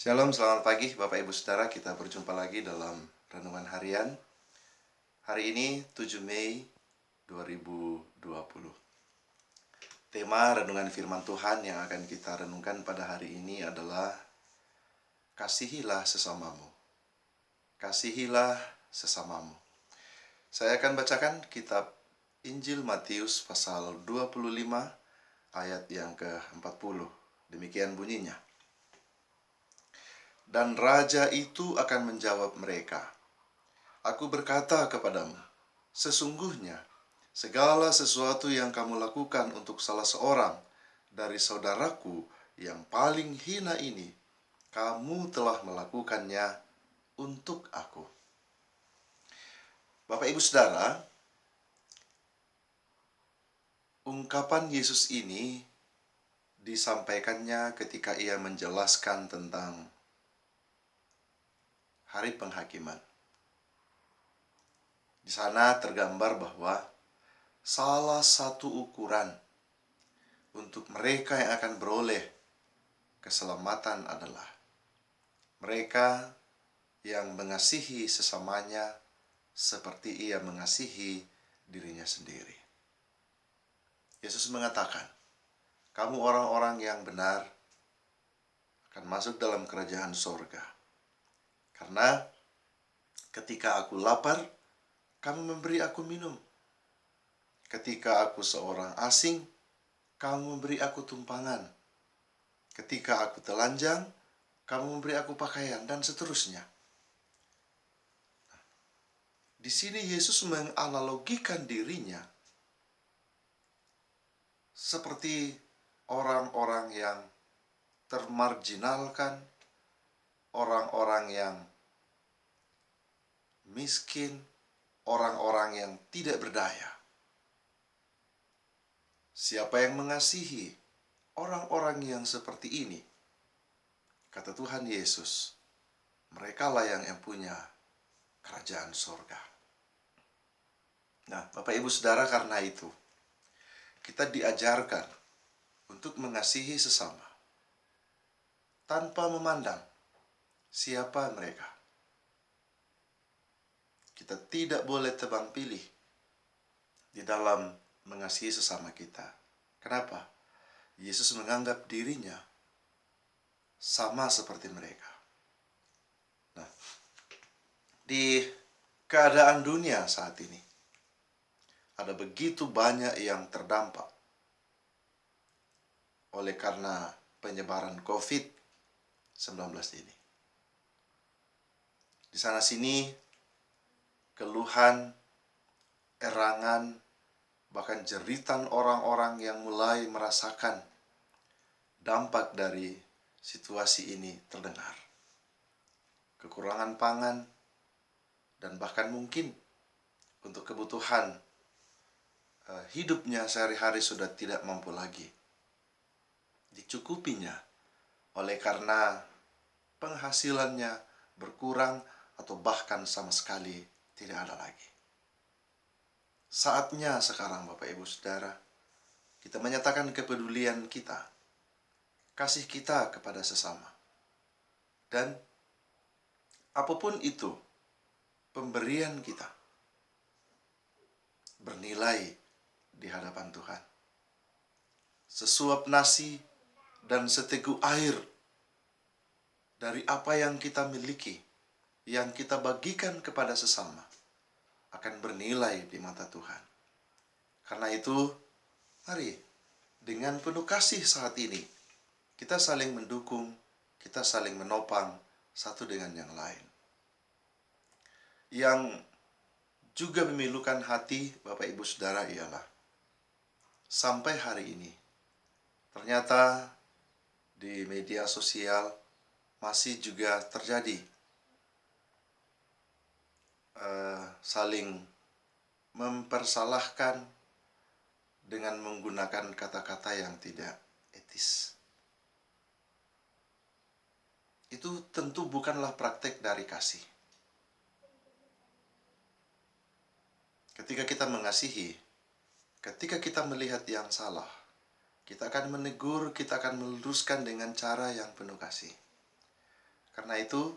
Shalom, selamat pagi Bapak Ibu Saudara. Kita berjumpa lagi dalam Renungan Harian. Hari ini 7 Mei 2020. Tema Renungan Firman Tuhan yang akan kita renungkan pada hari ini adalah Kasihilah sesamamu. Kasihilah sesamamu. Saya akan bacakan kitab Injil Matius pasal 25 ayat yang ke-40. Demikian bunyinya. Dan raja itu akan menjawab mereka, "Aku berkata kepadamu, sesungguhnya segala sesuatu yang kamu lakukan untuk salah seorang dari saudaraku yang paling hina ini, kamu telah melakukannya untuk aku." Bapak Ibu Saudara, ungkapan Yesus ini disampaikannya ketika ia menjelaskan tentang hari penghakiman. Di sana tergambar bahwa salah satu ukuran untuk mereka yang akan beroleh keselamatan adalah mereka yang mengasihi sesamanya seperti ia mengasihi dirinya sendiri. Yesus mengatakan, "Kamu orang-orang yang benar akan masuk dalam kerajaan sorga. Karena ketika aku lapar, kamu memberi aku minum. Ketika aku seorang asing, kamu memberi aku tumpangan. Ketika aku telanjang, kamu memberi aku pakaian," dan seterusnya. Di sini Yesus menganalogikan dirinya seperti orang-orang yang termarginalkan, orang-orang yang miskin, orang-orang yang tidak berdaya. Siapa yang mengasihi orang-orang yang seperti ini, kata Tuhan Yesus, merekalah yang punya kerajaan sorga. Nah, Bapak Ibu Saudara, karena itu kita diajarkan untuk mengasihi sesama tanpa memandang siapa mereka. Kita tidak boleh tebang pilih di dalam mengasihi sesama kita. Kenapa? Yesus menganggap dirinya sama seperti mereka. Nah, di keadaan dunia saat ini, ada begitu banyak yang terdampak oleh karena penyebaran COVID-19 ini. Di sana-sini, keluhan, erangan, bahkan jeritan orang-orang yang mulai merasakan dampak dari situasi ini terdengar. Kekurangan pangan, dan bahkan mungkin untuk kebutuhan hidupnya sehari-hari sudah tidak mampu lagi dicukupinya oleh karena penghasilannya berkurang atau bahkan sama sekali tidak ada lagi. Saatnya sekarang Bapak Ibu Saudara, kita menyatakan kepedulian kita, kasih kita kepada sesama. Dan apapun itu pemberian kita bernilai di hadapan Tuhan. Sesuap nasi dan seteguk air dari apa yang kita miliki, yang kita bagikan kepada sesama, akan bernilai di mata Tuhan. Karena itu, mari dengan penuh kasih saat ini, kita saling mendukung, kita saling menopang satu dengan yang lain. Yang juga memilukan hati Bapak Ibu Saudara ialah sampai hari ini, ternyata di media sosial masih juga terjadi saling mempersalahkan dengan menggunakan kata-kata yang tidak etis. Itu tentu bukanlah praktek dari kasih. Ketika kita mengasihi, ketika kita melihat yang salah, kita akan menegur, kita akan meluruskan dengan cara yang penuh kasih. Karena itu,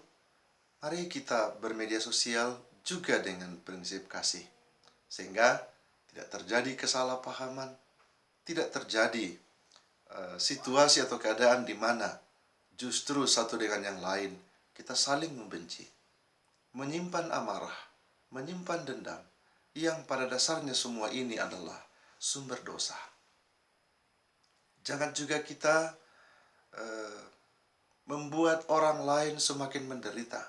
mari kita bermedia sosial juga dengan prinsip kasih. Sehingga tidak terjadi kesalahpahaman, tidak terjadi situasi atau keadaan di mana justru satu dengan yang lain kita saling membenci, menyimpan amarah, menyimpan dendam, yang pada dasarnya semua ini adalah sumber dosa. Jangan juga kita membuat orang lain semakin menderita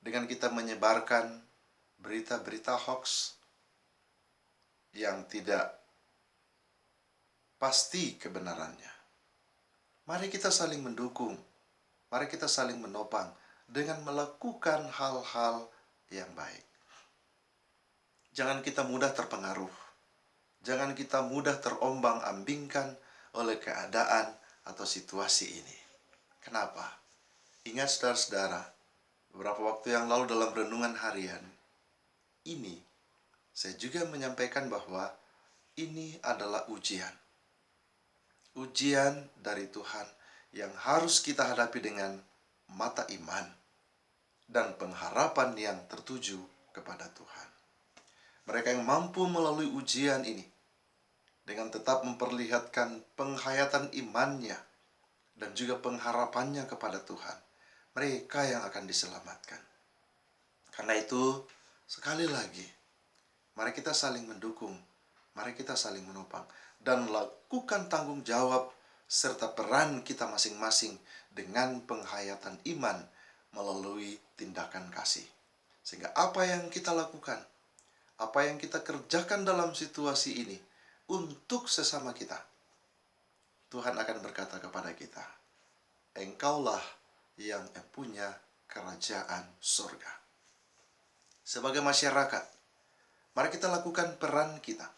dengan kita menyebarkan berita-berita hoax yang tidak pasti kebenarannya. Mari kita saling mendukung, mari kita saling menopang dengan melakukan hal-hal yang baik. Jangan kita mudah terpengaruh, jangan kita mudah terombang-ambingkan oleh keadaan atau situasi ini. Kenapa? Ingat saudara-saudara, beberapa waktu yang lalu dalam renungan harian ini, saya juga menyampaikan bahwa ini adalah ujian. Ujian dari Tuhan yang harus kita hadapi dengan mata iman dan pengharapan yang tertuju kepada Tuhan. Mereka yang mampu melalui ujian ini dengan tetap memperlihatkan penghayatan imannya dan juga pengharapannya kepada Tuhan, mereka yang akan diselamatkan. Karena itu, sekali lagi, mari kita saling mendukung, mari kita saling menopang, dan lakukan tanggung jawab serta peran kita masing-masing dengan penghayatan iman melalui tindakan kasih. Sehingga apa yang kita lakukan, apa yang kita kerjakan dalam situasi ini untuk sesama kita, Tuhan akan berkata kepada kita, engkaulah yang punya kerajaan surga. Sebagai masyarakat, mari kita lakukan peran kita.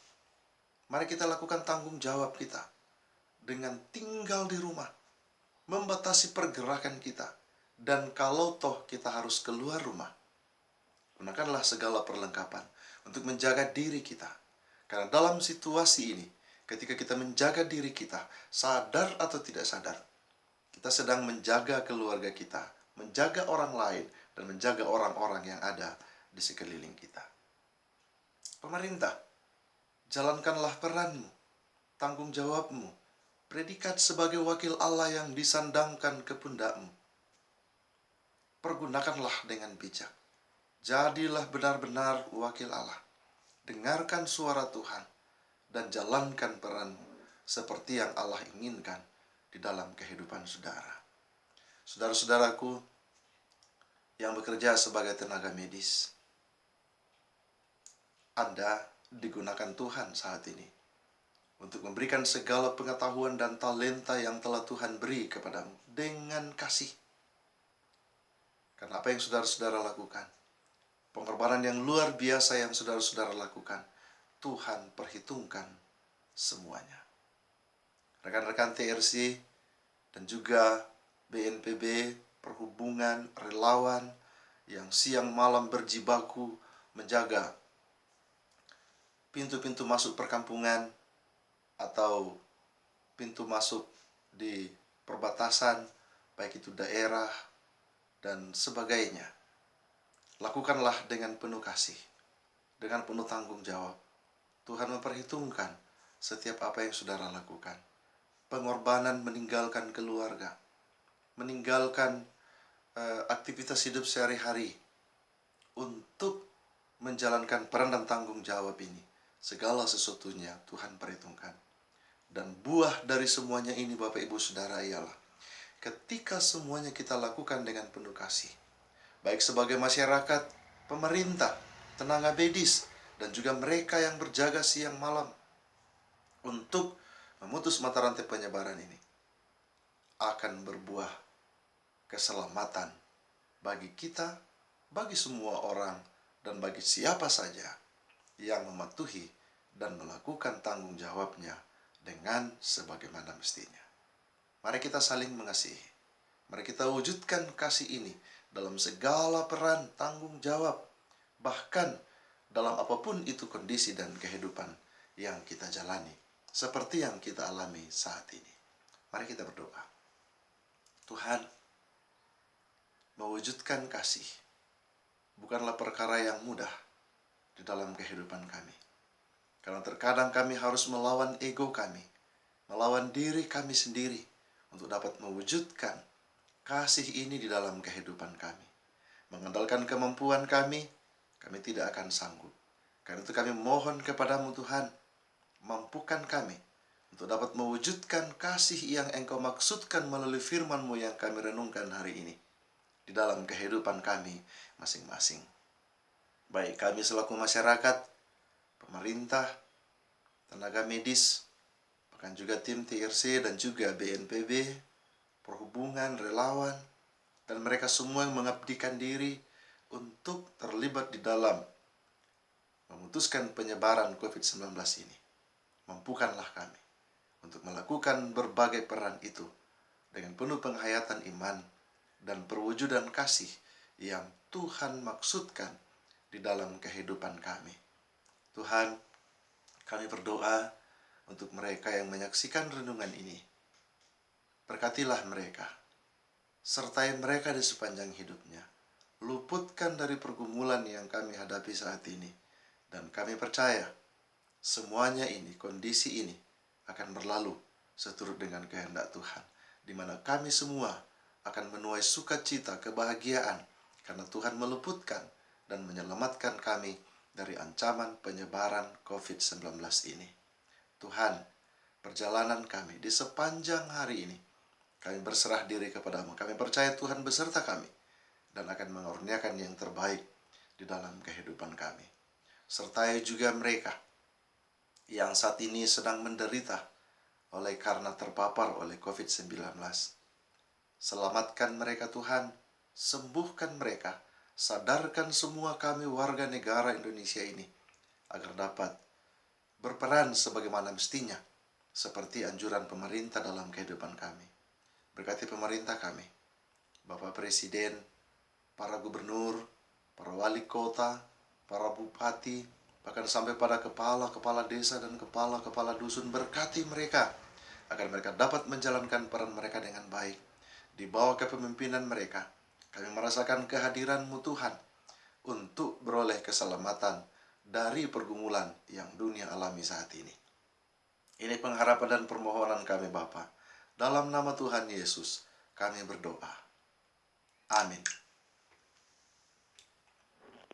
Mari kita lakukan tanggung jawab kita dengan tinggal di rumah, membatasi pergerakan kita, dan kalau toh kita harus keluar rumah, gunakanlah segala perlengkapan untuk menjaga diri kita. Karena dalam situasi ini, ketika kita menjaga diri kita, sadar atau tidak sadar, kita sedang menjaga keluarga kita, menjaga orang lain, dan menjaga orang-orang yang ada di sekeliling kita. Pemerintah, jalankanlah peranmu, tanggung jawabmu, predikat sebagai wakil Allah yang disandangkan ke pundakmu. Pergunakanlah dengan bijak. Jadilah benar-benar wakil Allah. Dengarkan suara Tuhan dan jalankan peranmu seperti yang Allah inginkan di dalam kehidupan saudara. Saudara-saudaraku yang bekerja sebagai tenaga medis, Anda digunakan Tuhan saat ini untuk memberikan segala pengetahuan dan talenta yang telah Tuhan beri kepadamu dengan kasih. Karena apa yang saudara-saudara lakukan, pengorbanan yang luar biasa yang saudara-saudara lakukan, Tuhan perhitungkan semuanya. Rekan-rekan TRC dan juga BNPB, perhubungan, relawan yang siang malam berjibaku menjaga pintu-pintu masuk perkampungan atau pintu masuk di perbatasan, baik itu daerah dan sebagainya. Lakukanlah dengan penuh kasih, dengan penuh tanggung jawab. Tuhan memperhitungkan setiap apa yang saudara lakukan. Pengorbanan meninggalkan keluarga, meninggalkan aktivitas hidup sehari-hari untuk menjalankan peran dan tanggung jawab ini. Segala sesuatunya Tuhan perhitungkan. Dan buah dari semuanya ini Bapak Ibu Saudara ialah ketika semuanya kita lakukan dengan penuh kasih, baik sebagai masyarakat, pemerintah, tenaga medis, dan juga mereka yang berjaga siang malam untuk memutus mata rantai penyebaran ini, akan berbuah keselamatan bagi kita, bagi semua orang, dan bagi siapa saja yang mematuhi dan melakukan tanggung jawabnya dengan sebagaimana mestinya. Mari kita saling mengasihi. Mari kita wujudkan kasih ini dalam segala peran tanggung jawab, bahkan dalam apapun itu kondisi dan kehidupan yang kita jalani, seperti yang kita alami saat ini. Mari kita berdoa. Tuhan, mewujudkan kasih bukanlah perkara yang mudah di dalam kehidupan kami. Karena terkadang kami harus melawan ego kami, melawan diri kami sendiri untuk dapat mewujudkan kasih ini di dalam kehidupan kami. Mengandalkan kemampuan kami tidak akan sanggup. Karena itu kami mohon kepadamu Tuhan, mampukan kami untuk dapat mewujudkan kasih yang Engkau maksudkan melalui firman-Mu yang kami renungkan hari ini di dalam kehidupan kami masing-masing. Baik kami selaku masyarakat, pemerintah, tenaga medis, bahkan juga tim TRC dan juga BNPB, perhubungan, relawan, dan mereka semua yang mengabdikan diri untuk terlibat di dalam memutuskan penyebaran COVID-19 ini. Mampukanlah kami untuk melakukan berbagai peran itu dengan penuh penghayatan iman dan perwujudan kasih yang Tuhan maksudkan di dalam kehidupan kami. Tuhan, kami berdoa untuk mereka yang menyaksikan renungan ini. Berkatilah mereka, sertai mereka di sepanjang hidupnya. Luputkan dari pergumulan yang kami hadapi saat ini. Dan kami percaya, semuanya ini, kondisi ini akan berlalu seturut dengan kehendak Tuhan. Di mana kami semua akan menuai sukacita, kebahagiaan, karena Tuhan meluputkan dan menyelamatkan kami dari ancaman penyebaran COVID-19 ini. Tuhan, perjalanan kami di sepanjang hari ini, kami berserah diri kepadamu. Kami percaya Tuhan beserta kami dan akan mengurniakan yang terbaik di dalam kehidupan kami. Sertai juga mereka yang saat ini sedang menderita oleh karena terpapar oleh COVID-19. Selamatkan mereka Tuhan, sembuhkan mereka, sadarkan semua kami warga negara Indonesia ini agar dapat berperan sebagaimana mestinya, seperti anjuran pemerintah dalam kehidupan kami. Berkati pemerintah kami, Bapak Presiden, para gubernur, para wali kota, para bupati, bahkan sampai pada kepala-kepala desa dan kepala-kepala dusun. Berkati mereka, agar mereka dapat menjalankan peran mereka dengan baik. Di bawah kepemimpinan mereka, kami merasakan kehadiran-Mu Tuhan, untuk beroleh keselamatan dari pergumulan yang dunia alami saat ini. Ini pengharapan dan permohonan kami Bapa. Dalam nama Tuhan Yesus, kami berdoa. Amin.